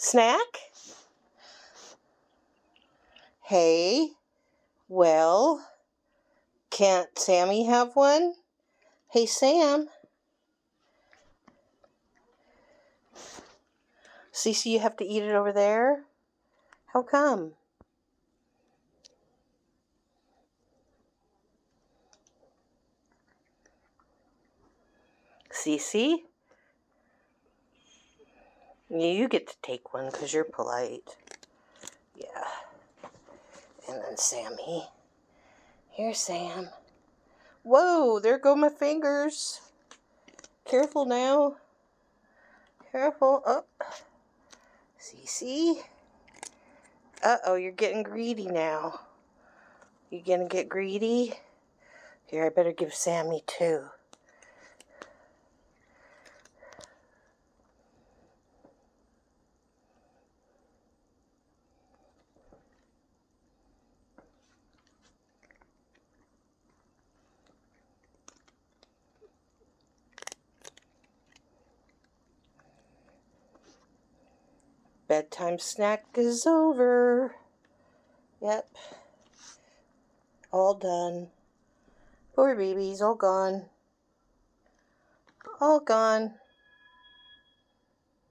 Snack? Hey, well, can't Sammy have one? Hey, Sam. Cece, you have to eat it over there? How come? Cece? You get to take one because you're polite. Yeah. And then Sammy. Here, Sam. Whoa, there go my fingers. Careful now. Careful. Oh. Cece. Uh-oh, you're getting greedy now. You gonna get greedy? Here, I better give Sammy two. Bedtime snack is over. Yep. All done. Poor babies, all gone. All gone.